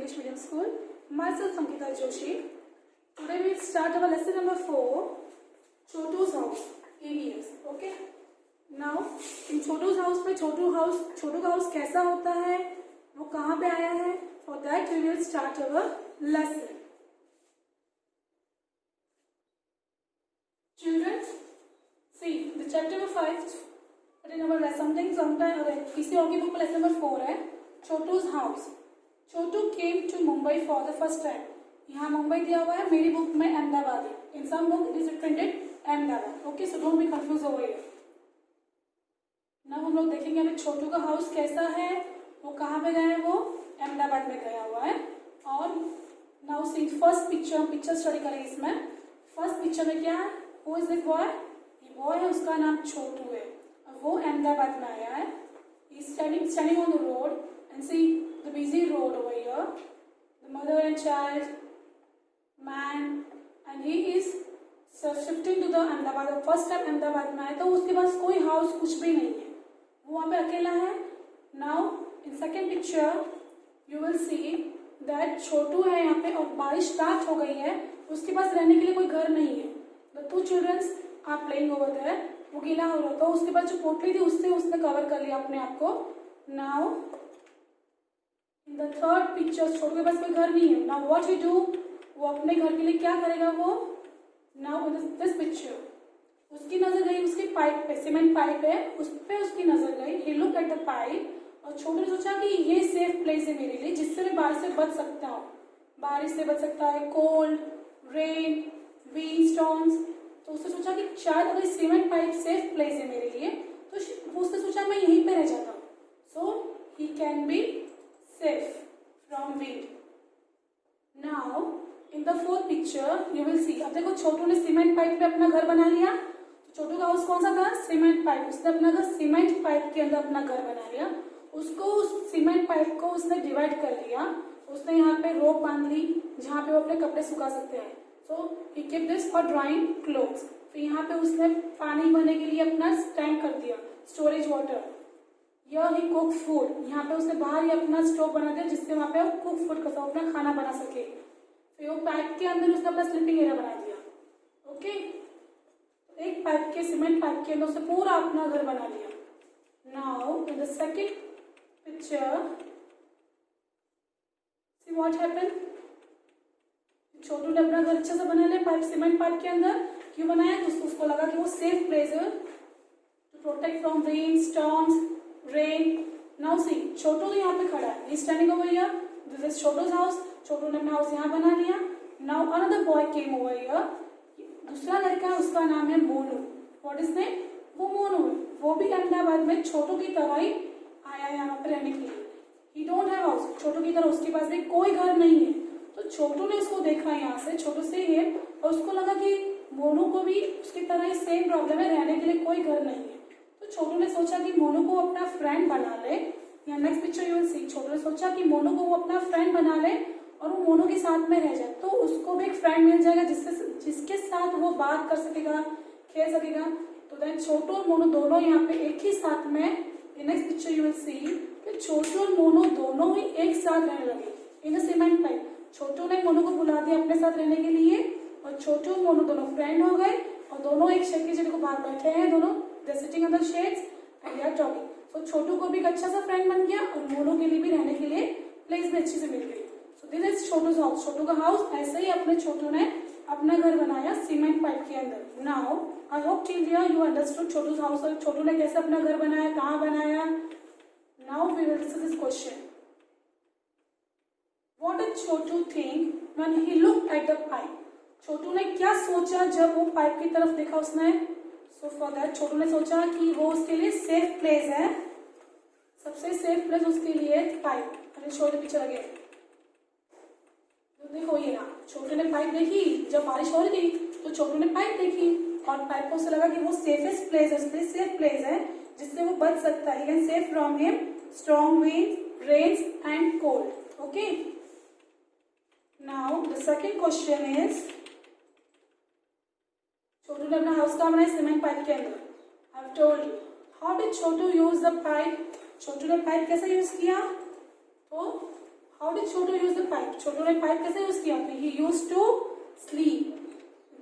English Medium School. Myself Ankita Joshi. Today we will start our lesson number 4, Chotu's House, EVS. Okay. Now in Chotu's house में छोटू का house कैसा होता है, वो कहाँ पे आया है? For that we will start our lesson. Children, see the chapter number 5. But in our sometime किसी और की बुक में lesson number 4 है. Chotu's house. Chotu came to Mumbai for the first time. यहाँ मुंबई दिया हुआ है, मेरी बुक में अहमदाबाद है. In some book it is printed Ahmedabad. Okay, so don't be confused over here. Now हम लोग देखेंगे अभी छोटू का हाउस कैसा है, वो कहाँ पे गया है, वो अहमदाबाद में गया हुआ है. और now see first picture study करेंगे इसमें. फर्स्ट पिक्चर में क्या है, हु इज दिस बॉय? ये बॉय है, उसका नाम छोटू है और वो अहमदाबाद में आया है. He is standing on the road and see the busy road over here, the mother and child, man, and he is shifting to the Ahmedabad. First time Ahmedabad में आया तो उसके पास कोई हाउस कुछ भी नहीं है, वो वहाँ पे अकेला है. Now in second picture you will see that छोटू है यहाँ पे और बारिश स्टार्ट हो गई है, उसके पास रहने के लिए कोई घर नहीं है. The two children are playing over there. वो गीला हो रहा था, उसके पास जो पोटली थी उससे उसने कवर कर लिया अपने आप को. Now in the third picture छोटू के पास कोई घर नहीं है. Now what he do, वो अपने घर के लिए क्या करेगा वो? Now in this picture उसकी नजर गई उसकी पाइप पे, सीमेंट पाइप है, उस पे उसकी नजर गई. He looked at the pipe और छोटू ने सोचा कि ये सेफ प्लेस है मेरे लिए, जिससे मैं बारिश से बच सकता हूँ. बारिश से बच सकता है, कोल्ड, रेन, विंड स्टॉर्म्स. तो उसने सोचा कि शायद अगर सीमेंट पाइप सेफ प्लेस है मेरे लिए तो उसने सोचा मैं यहीं पे रह जाता हूँ. So he can be safe from wind. Now in the fourth picture you will see, अब देखो छोटू ने सीमेंट पाइप पे अपना घर बना लिया. छोटू का हाउस कौन सा था? Cement pipe. उसने अपना घर सीमेंट पाइप के अंदर अपना घर बना लिया. उसको उस सीमेंट पाइप को उसने डिवाइड कर लिया. उसने यहाँ पे रोप बांध ली जहाँ पे वो अपने कपड़े सुखा सकते हैं. सो ही kept this for drawing clothes. फिर यहाँ पे उसने पानी भरने के लिए अपना टैंक कर दिया, स्टोरेज वाटर. यह ही कुक फूड, यहाँ पे उसने बाहर ही अपना स्टोव बना दिया जिससे वहाँ पे कुक फूड का अपना खाना बना सके. फिर वो पाइप के अंदर उसने अपना स्लीपिंग एरिया बना दिया. ओके, एक पाइप के सीमेंट पाइप के अंदर उसने पूरा अपना घर बना लिया. Now in the second picture see what happened. Chhotu ने अपना घर अच्छे से बना लिया पाइप सीमेंट पाइप के अंदर. क्यों बनाया? तो उसको लगा कि वो सेफ प्लेस है to protect from rain, storms, rain. Now see Chhotu यहाँ पे खड़ा है, standing over here. This is Chhotu's house. Chhotu ने अपना हाउस यहाँ बना लिया. Now another boy came over here. दूसरा लड़का है, उसका नाम है मोनू. What is name? वो मोनू है. वो भी अहमदाबाद में छोटू की तरह ही आया है यहाँ पे रहने के लिए. He don't have house. Chhotu की तरह उसके पास भी कोई घर नहीं है. तो छोटू ने उसको देखा यहाँ से, छोटू से ही है, और उसको लगा कि मोनू को भी उसकी तरह ही सेम प्रॉब्लम है, रहने के लिए कोई घर नहीं है. तो छोटू ने सोचा कि मोनू को अपना फ्रेंड बना ले. यहाँ next picture you will see. Chhotu ने सोचा कि मोनू को वो अपना फ्रेंड बना ले और वो मोनू के साथ में रह जाए, तो उसको भी एक फ्रेंड मिल जाएगा जिसके साथ वो बात कर सकेगा, खेल सकेगा. तो देन छोटू और मोनू दोनों यहाँ पे एक ही साथ में, नेक्स्ट पिक्चर यू विल सी कि छोटू और मोनू दोनों ही एक साथ रहने लगे in the cement pipe. Chhotu ने मोनू को बुला दिया अपने साथ रहने के लिए और छोटू और मोनू दोनों फ्रेंड हो गए और दोनों एक शेड की जगह को बाहर बैठे हैं. दोनों they're sitting on the shades and they are talking. So छोटू को भी एक अच्छा सा फ्रेंड बन गया और मोनू के लिए भी रहने के लिए प्लेस भी अच्छी से मिल गई. So this is Chhotu's house. Chhotu का हाउस ऐसे ही अपने छोटू ने अपना घर बनाया सीमेंट पाइप के अंदर. Now I hope till here you understood Chhotu's house और छोटू ने कैसे अपना घर बनाया, कहाँ बनाया. Now we will discuss this question. What did Chhotu think when he looked at the pipe? छोटू ने क्या सोचा जब वो पाइप की तरफ देखा उसने? So for that छोटू ने सोचा कि वो उसके लिए सेफ प्लेस है. सबसे सेफ प्लेस उसके लिए पाइप. अरे शो द पिक्चर अगेन. तो देखो ये ना, छोटू ने पाइप देखी जब बारिश हो रही थी, तो छोटू ने पाइप देखी और पाइप को उसे लगा कि वो सेफेस्ट प्लेस है, उसके लिए सेफ प्लेस है जिससे वो बच सकता है. He can save from him strong winds, rains and cold. Okay. Now the second question is, छोटू ने अपना हाउस कहाँ बनाया? सीमेंट पाइप के अंदर. I have told you. How did Chhotu use the pipe? Chhotu ने पाइप कैसे यूज किया? तो how did Chhotu use the pipe? Chhotu ने पाइप कैसे यूज किया? He use to sleep,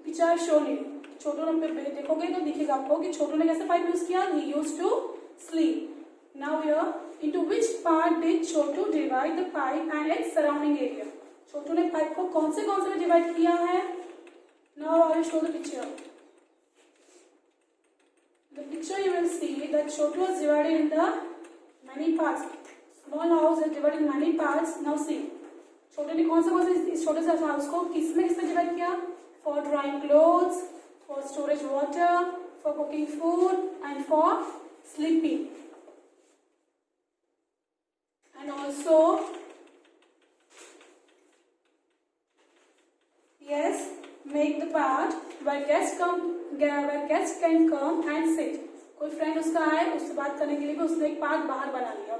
picture I shown you. Chhotu ने देखोगे तो दिखेगा आपको कि छोटू ने कैसे पाइप यूज किया? He use to sleep. Now here, into which part did Chhotu divide the pipe and its surrounding area? Chhotu ने पाइप को कौन से में डिवाइड किया है? Now I will show the picture. The picture you will see that Chotu was divided in the many parts. Small house is divided in many parts. Now see, छोटू ने कौन से इस छोटे से हाउस को किसमें डिवाइड किया? For drying clothes, for storage water, for cooking food, and for sleeping. And also, yes, make the part where guests can come and sit. कोई फ्रेंड उसका आए, उससे बात करने के लिए भी उसने एक पार्ट बाहर बना लिया.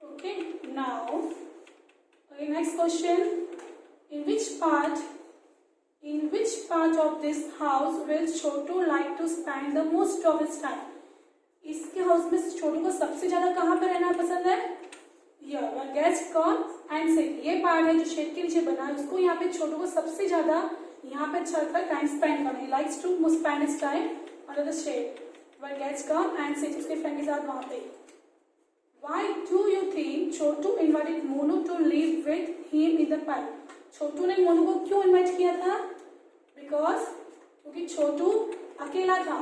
Okay, now okay, next question. In which part of this house will Chotu like to spend the most of his time? इसके हाउस में छोटू को सबसे ज्यादा कहाँ पे रहना पसंद है? Here, where guests come and sit. ये पार्ट है जो शेड के नीचे बना है, उसको यहाँ पे छोटू को सबसे ज्यादा यहाँ पे अच्छा लगता है टाइम स्पेंड करना. He likes to spend his time under the shade where guests come and sit. उसके फ्रेंड के साथ वहाँ पे. Why do you think Chotu invited Monu to live with him in the pipe? छोटू ने मोनू को क्यों invite किया था? Because क्योंकि छोटू अकेला था.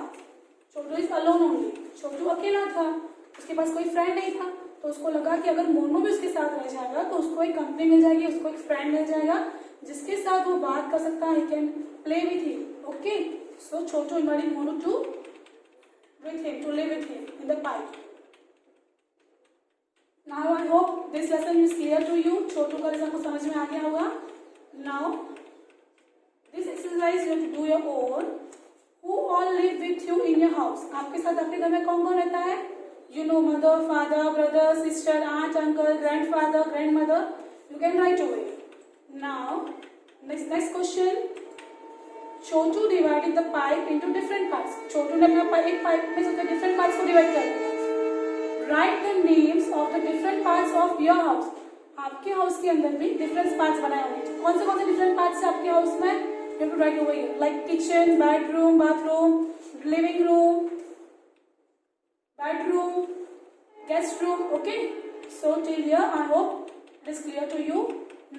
छोटू इज अलोन ओनली. छोटू अकेला था, उसके पास कोई फ्रेंड नहीं था, तो उसको लगा कि अगर मोनू भी उसके साथ रह जाएगा तो उसको एक कंपनी मिल जाएगी, उसको एक फ्रेंड मिल जाएगा जिसके साथ वो बात कर सकता है. He can play with him. Okay, so Chhotu invited Monu to live with him in the pipe. Now I hope this lesson is clear to you. Chhotu का लेसन को समझ में आ गया होगा. Now this exercise you have to do your own. Who all live with you in your house? आपके साथ आपके घर में कौन कौन रहता है? You know, mother, father, brother, sister, aunt, uncle, grandfather, grandmother. You can write over it. Now next question. Chhotu divided the pipe into different parts. छोटू ने अपना एक पाइप में उसके different parts को divide कर दिया. Write the names of the different parts of your house. आपके house के अंदर भी different parts बनाए होंगे. कौन से different parts है आपके हाउस में? You have to write over here, like kitchen, bedroom, bathroom, living room, bedroom, guest room. Okay, so till here I hope it is clear to you.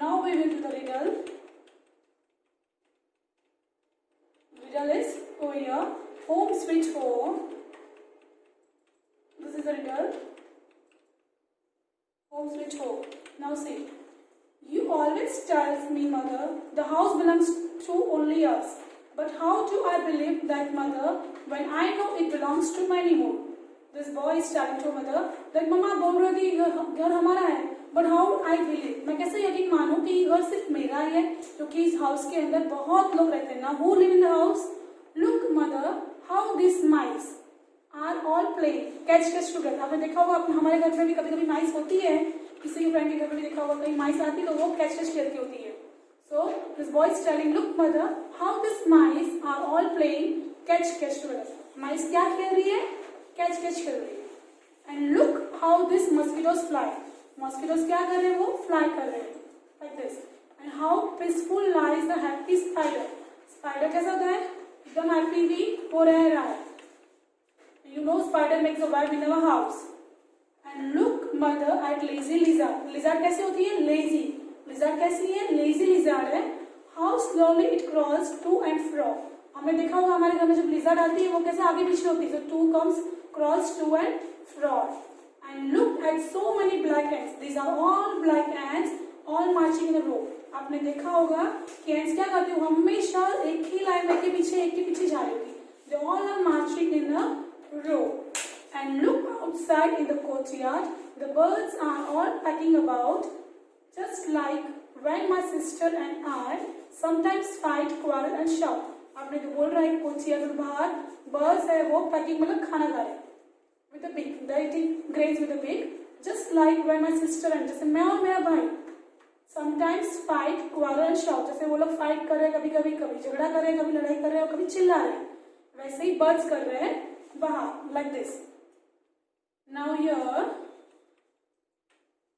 Now we will do the riddle. Riddle is over here. Home sweet home. This is the riddle. Home sweet home. Now see. You always tells me, mother, the house belongs to only us. But how do I believe that, mother, when I know it belongs to many more? This boy is telling to mother that mama बोल रही थी घर हमारा है. But how I believe? मैं कैसे यकीन मानूं कि घर सिर्फ मेरा ही है, क्योंकि इस हाउस के अंदर बहुत लोग रहते हैं ना. Who live in the house? Look, mother, how these mice are all playing catch together. आपने देखा होगा, हमारे घर में भी कभी कभी माइस होती है, किसी के फ्रेंड के घर में भी देखा होगा, कहीं माइस आती है तो वो कैच खेलती होती है. So this boy is telling, look mother, how these mice are all playing catch together. माइस क्या खेल रही है? कैच खेल रही है. And look how these mosquitoes fly. Mosquitoes क्या कर रहे हैं? वो फ्लाई कर रहे हैं like this. And how peaceful lies the happy spider. Spider कैसा होता है? एकदम हैप्पीली वो रह रहा है. You know, spider makes a web in our house. And look, mother, at lazy lizard. Lizard कैसी होती है? Lazy. Lizard कैसी है? Lazy lizard है. How slowly it crawls to and fro. हमने देखा होगा हमारे घर में जब lizard आती है वो कैसे आगे पीछे होती है. So two comes, crawls to and fro. And look at so many black ants. These are all black ants, all marching in a row. आपने देखा होगा कि ants क्या करती है? हमेशा एक ही लाइन में के पीछे जा रही होती. They all are marching in a row. And look outside in the courtyard. The birds are all pecking about, just like when my sister and I sometimes fight, quarrel and shout. आपने जो बोल रहा है कोचिया के बाहर birds है वो pecking मतलब खाना खा रहे हैं with a beak. They eating grains with a beak, just like when my sister and जैसे मैं और मेरा भाई sometimes fight, quarrel and shout. जैसे वो लोग fight कर रहे हैं कभी झगड़ा कर रहे हैं, कभी लड़ाई कर रहे हैं और कभी चिल्ला रहे हैं, वैसे ही birds कर रहे हैं बाहर like this. Now here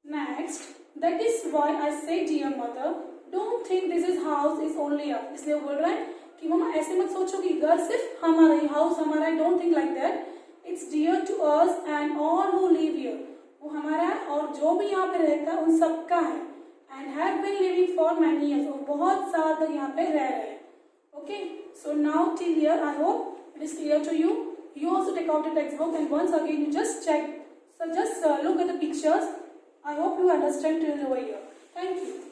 Next, that is why I say dear mother, don't think this is house is only us. इसलिए वो बोल रहा है कि मम्मा ऐसे मत सोचो कि घर सिर्फ हमारा ही, हाउस हमारा है. Don't think like that. It's dear to us and all who live here. वो हमारा है और जो भी यहाँ पे रहता है उन सबका है. And have been living for many years. वो बहुत साल तक यहाँ पे रह रहे हैं. Okay. So now till here I hope it is clear to you. You also take out the textbook and once again you just check. So just look at the pictures. I hope you understand till over here. Thank you.